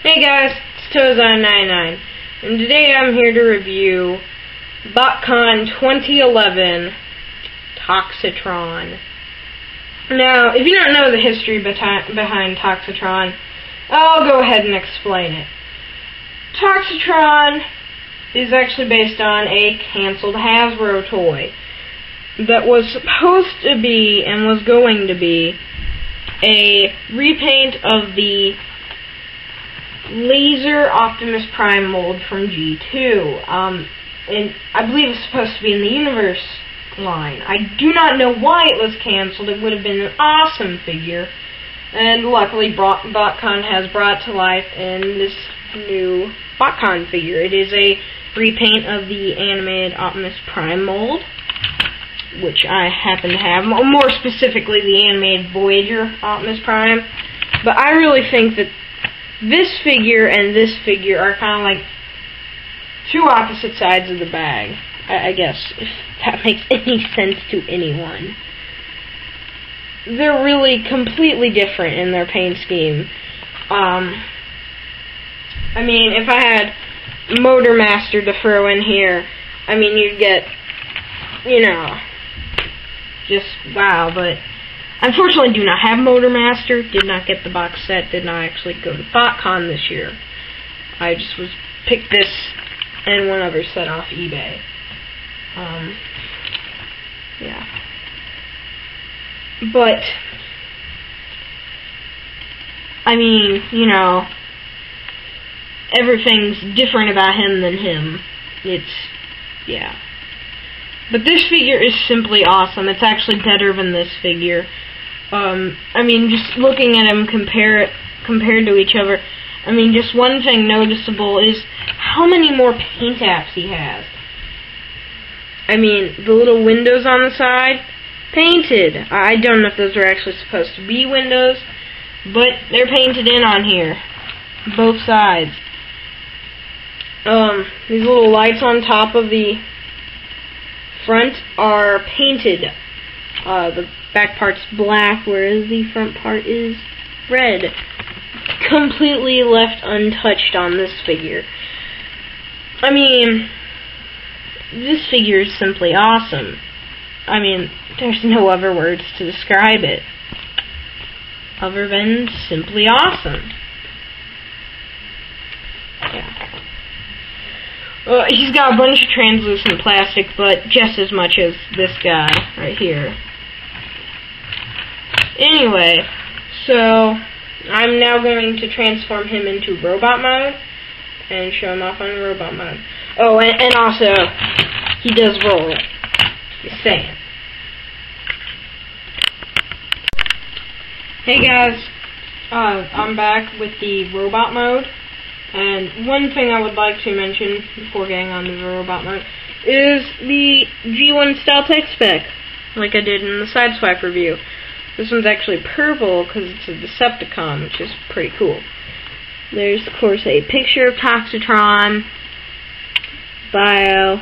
Hey guys, it's Toxitron99, and today I'm here to review Botcon 2011 Toxitron. Now, if you don't know the history behind Toxitron, I'll go ahead and explain it. Toxitron is actually based on a cancelled Hasbro toy that was supposed to be, and was going to be, a repaint of the Laser Optimus Prime mold from G2. And I believe it's supposed to be in the Universe line. I do not know why it was canceled. It would have been an awesome figure. And luckily Botcon has brought to life in this new Botcon figure. It is a repaint of the animated Optimus Prime mold, which I happen to have. More specifically, the animated Voyager Optimus Prime. But I really think that this figure and this figure are kind of like two opposite sides of the bag, I guess, if that makes any sense to anyone. They're really completely different in their paint scheme. I mean, if I had Motor Master to throw in here, I mean, you'd get, you know, just wow, but unfortunately, do not have Motor Master, did not get the box set, did not actually go to Botcon this year. I just picked this and one other set off eBay. Yeah. But, I mean, you know, everything's different about him than him. Yeah. But this figure is simply awesome. It's actually better than this figure. I mean, just looking at him compared to each other, I mean, just one thing noticeable is how many more paint apps he has. I mean, the little windows on the side, painted. I don't know if those are actually supposed to be windows, but they're painted in on here, both sides. These little lights on top of the front are painted. The back part's black, whereas the front part is red. Completely left untouched on this figure. I mean, this figure is simply awesome. I mean, there's no other words to describe it other than simply awesome. Yeah. Well, he's got a bunch of translucent plastic, but just as much as this guy right here. Anyway, so I'm now going to transform him into robot mode and show him off on robot mode. Oh, and also, he does roll. Just saying. Hey guys, I'm back with the robot mode. And one thing I would like to mention before getting on to the robot mode is the G1 style tech spec, like I did in the Sideswipe review. This one's actually purple because it's a Decepticon, which is pretty cool. There's, of course, a picture of Toxitron, bio.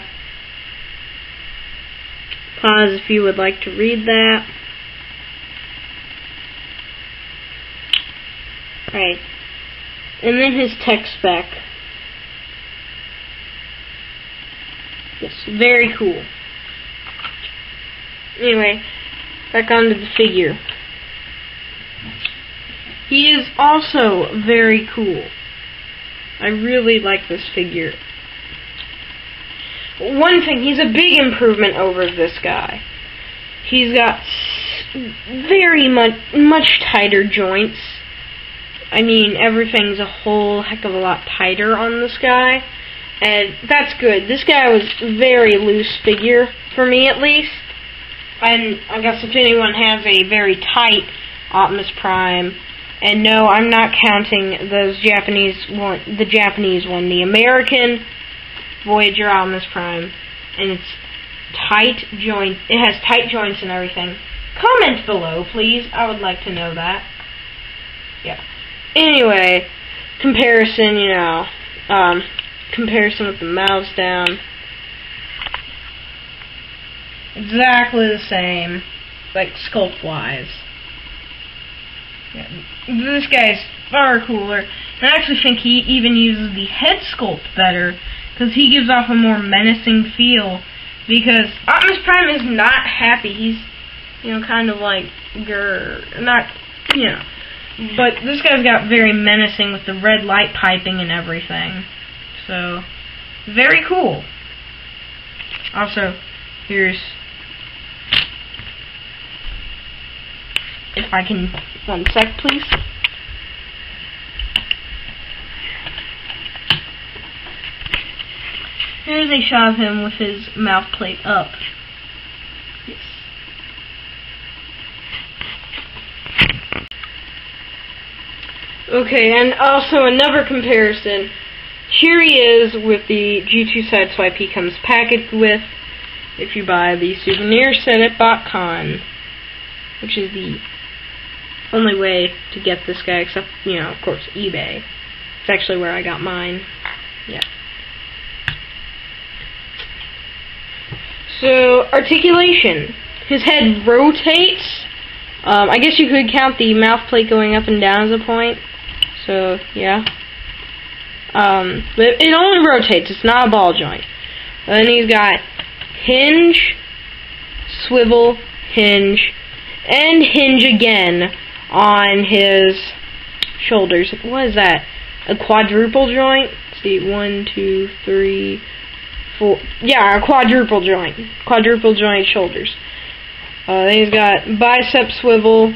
Pause if you would like to read that. Right. And then his tech spec. Yes, very cool. Anyway, back onto the figure. He is also very cool. I really like this figure. One thing, he's a big improvement over this guy. He's got very much tighter joints. I mean, everything's a whole heck of a lot tighter on this guy, and that's good. This guy was a very loose figure, for me at least, and I guess if anyone has a very tight Optimus Prime, and no, I'm not counting those the Japanese one, the American Voyager Optimus Prime, and it's tight joint. It has tight joints and everything. Comment below, please. I would like to know that. Yeah. Anyway, comparison, you know, comparison with the mouths down. Exactly the same, like sculpt-wise. Yeah. This guy's far cooler. I actually think he even uses the head sculpt better, because he gives off a more menacing feel. Because Optimus Prime is not happy. He's, you know, kind of like, not, you know. But this guy's got very menacing with the red light piping and everything. So, very cool. Also, here's, if I can, 1 sec please. Here's a shot of him with his mouth plate up. Yes. Okay, and also another comparison. Here he is with the G2 Sideswipe he comes packaged with if you buy the souvenir set at Botcon, which is the only way to get this guy, except, you know, of course, eBay. It's actually where I got mine. Yeah. So, articulation. His head rotates. I guess you could count the mouth plate going up and down as a point. So, yeah. But it only rotates. It's not a ball joint. And then he's got hinge, swivel, hinge, and hinge again on his shoulders. What is that? A quadruple joint? Let's see, 1, 2, 3, 4. Yeah, a quadruple joint. Quadruple joint shoulders. Then he's got bicep swivel,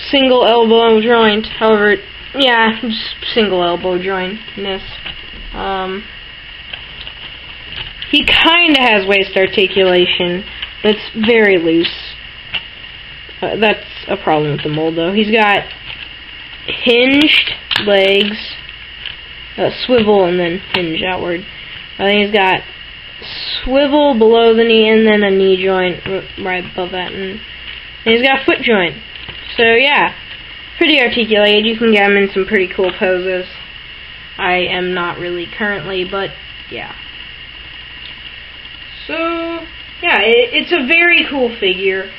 single elbow joint. However, yeah, just single elbow jointness. He kind of has waist articulation, but it's very loose. That's a problem with the mold, though. He's got hinged legs, swivel, and then hinge outward. Then he's got swivel below the knee, and then a knee joint right above that, and he's got a foot joint. So yeah, pretty articulated. You can get him in some pretty cool poses. I am not really currently, but yeah. So yeah, it's a very cool figure.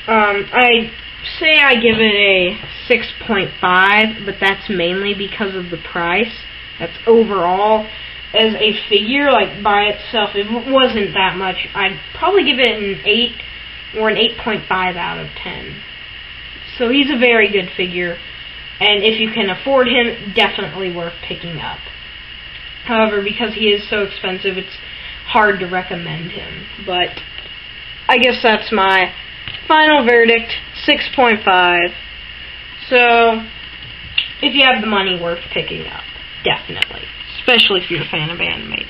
I say I give it a 6.5, but that's mainly because of the price. That's overall. As a figure, like by itself, if it wasn't that much, I'd probably give it an 8 or an 8.5 out of 10. So he's a very good figure, and if you can afford him, definitely worth picking up. However, because he is so expensive, it's hard to recommend him. But I guess that's my final verdict, 6.5. So, if you have the money, worth picking up. Definitely. Especially if you're a fan of animated.